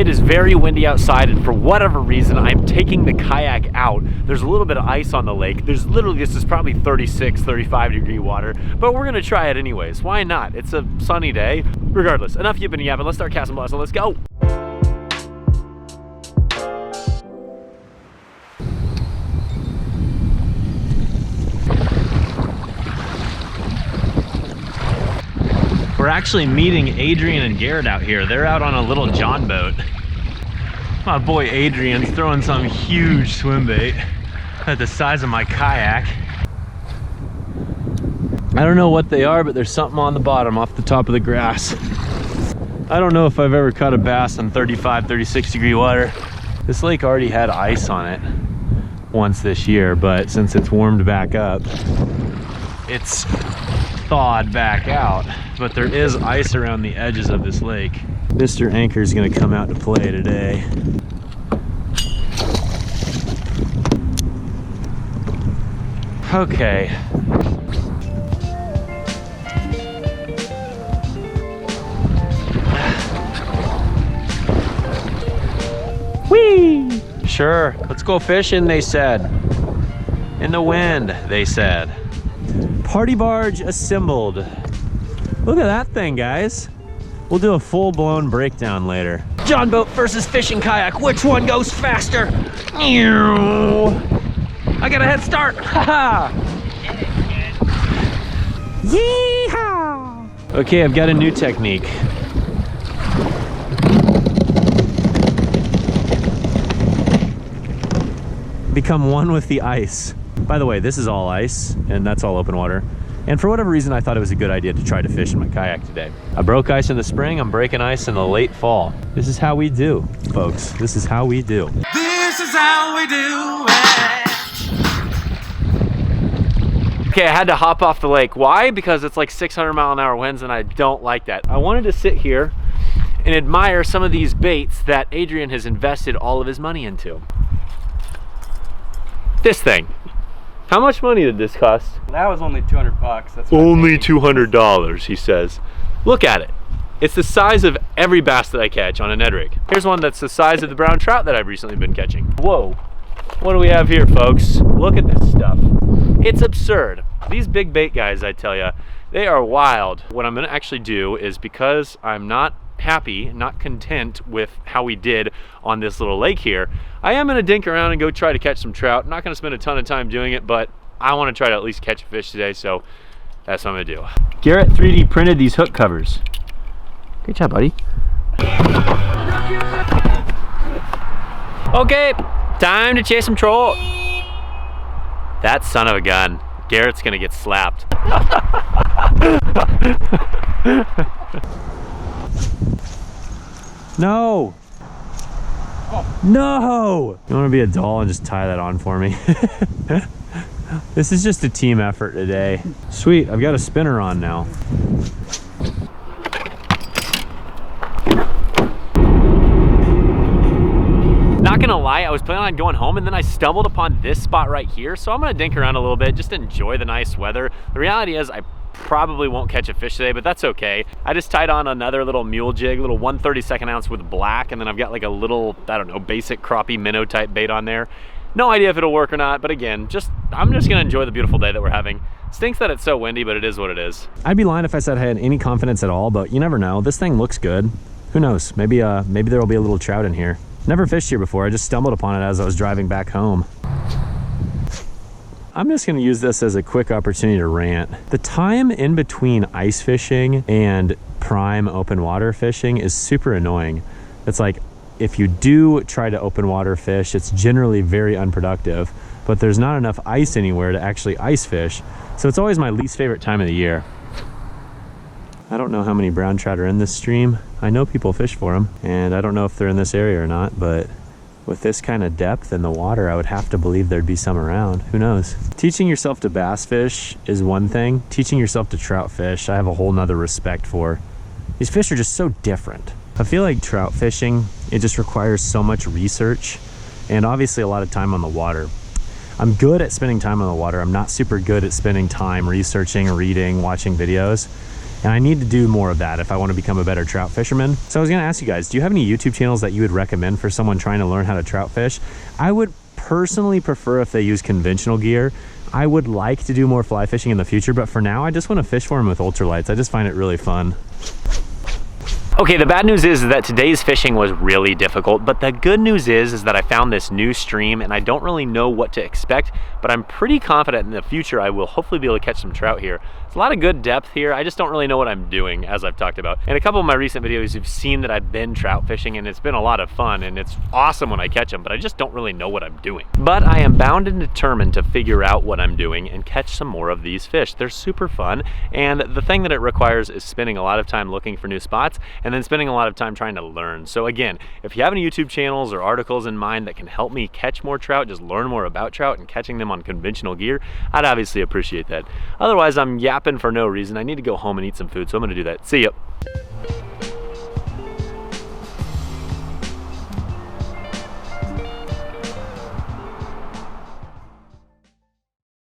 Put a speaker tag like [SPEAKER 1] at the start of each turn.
[SPEAKER 1] It is very windy outside, and for whatever reason, I'm taking the kayak out. There's a little bit of ice on the lake. There's literally, this is probably 36, 35 degree water, but we're gonna try it anyways. Why not? It's a sunny day. Regardless, enough yipping and yapping. Let's start casting blasting. Let's go. We're actually meeting Adrian and Garrett out here. They're out on a little John boat. My boy Adrian's throwing some huge swim bait at the size of my kayak. I don't know what they are, but there's something on the bottom off the top of the grass. I don't know if I've ever caught a bass in 35, 36 degree water. This lake already had ice on it once this year, but since it's warmed back up, it's thawed back out. But there is ice around the edges of this lake. Mr. Anchor's gonna come out to play today. Okay. Whee! Sure, let's go fishing, they said. In the wind, they said. Party barge assembled. Look at that thing, guys. We'll do a full-blown breakdown later. John boat versus fishing kayak. Which one goes faster? I got a head start. Haha. Yeehaw. Okay, I've got a new technique. Become one with the ice. By the way, this is all ice, and that's all open water. And for whatever reason, I thought it was a good idea to try to fish in my kayak today. I broke ice in the spring, I'm breaking ice in the late fall. This is how we do, folks. This is how we do.
[SPEAKER 2] This is how we do it.
[SPEAKER 1] Okay, I had to hop off the lake. Why? Because it's like 600-mile-an-hour winds, and I don't like that. I wanted to sit here and admire some of these baits that Adrian has invested all of his money into. This thing. How much money did this cost?
[SPEAKER 3] That was only 200 bucks. That's
[SPEAKER 1] only $200, he says. Look at it. It's the size of every bass that I catch on a Ned rig. Here's one that's the size of the brown trout that I've recently been catching. Whoa. What do we have here, folks? Look at this stuff. It's absurd. These big bait guys, I tell you, they are wild. What I'm gonna actually do is, because I'm not happy, not content with how we did on this little lake here, I am gonna dink around and go try to catch some trout. I'm not gonna spend a ton of time doing it, but I wanna try to at least catch a fish today, so that's what I'm gonna do. Garrett 3D printed these hook covers. Good job, buddy. Okay, time to chase some trout. That son of a gun. Garrett's gonna get slapped. No! Oh. No! You wanna be a doll and just tie that on for me? This is just a team effort today. Sweet, I've got a spinner on now. Not gonna lie, I was planning on going home and then I stumbled upon this spot right here, so I'm gonna dink around a little bit, just enjoy the nice weather. The reality is I probably won't catch a fish today, but that's okay. I just tied on another little mule jig, little 1/32 ounce with black, and then I've got like a little, I don't know, basic crappie minnow type bait on there. No idea if it'll work or not, but again, I'm just gonna enjoy the beautiful day that we're having. Stinks that it's so windy, but it is what it is. I'd be lying if I said I had any confidence at all, but you never know. This thing looks good. Who knows? Maybe there will be a little trout in here. Never fished here before. I just stumbled upon it as I was driving back home. I'm just gonna use this as a quick opportunity to rant. The time in between ice fishing and prime open water fishing is super annoying. It's like, if you do try to open water fish, it's generally very unproductive, but there's not enough ice anywhere to actually ice fish. So it's always my least favorite time of the year. I don't know how many brown trout are in this stream. I know people fish for them, and I don't know if they're in this area or not, but with this kind of depth in the water, I would have to believe there'd be some around. Who knows? Teaching yourself to bass fish is one thing. Teaching yourself to trout fish, I have a whole nother respect for. These fish are just so different. I feel like trout fishing, it just requires so much research and obviously a lot of time on the water. I'm good at spending time on the water. I'm not super good at spending time researching, reading, watching videos. And I need to do more of that if I want to become a better trout fisherman. So I was gonna ask you guys, do you have any YouTube channels that you would recommend for someone trying to learn how to trout fish? I would personally prefer if they use conventional gear. I would like to do more fly fishing in the future, but for now I just want to fish for them with ultralights. I just find it really fun. Okay, the bad news is that today's fishing was really difficult, but the good news is that I found this new stream and I don't really know what to expect, but I'm pretty confident in the future I will hopefully be able to catch some trout here. There's a lot of good depth here. I just don't really know what I'm doing, as I've talked about. In a couple of my recent videos, you've seen that I've been trout fishing and it's been a lot of fun and it's awesome when I catch them, but I just don't really know what I'm doing. But I am bound and determined to figure out what I'm doing and catch some more of these fish. They're super fun, and the thing that it requires is spending a lot of time looking for new spots and then spending a lot of time trying to learn. So again, if you have any YouTube channels or articles in mind that can help me catch more trout, just learn more about trout and catching them on conventional gear, I'd obviously appreciate that. Otherwise, I'm yapping for no reason. I need to go home and eat some food, so I'm gonna do that. See ya.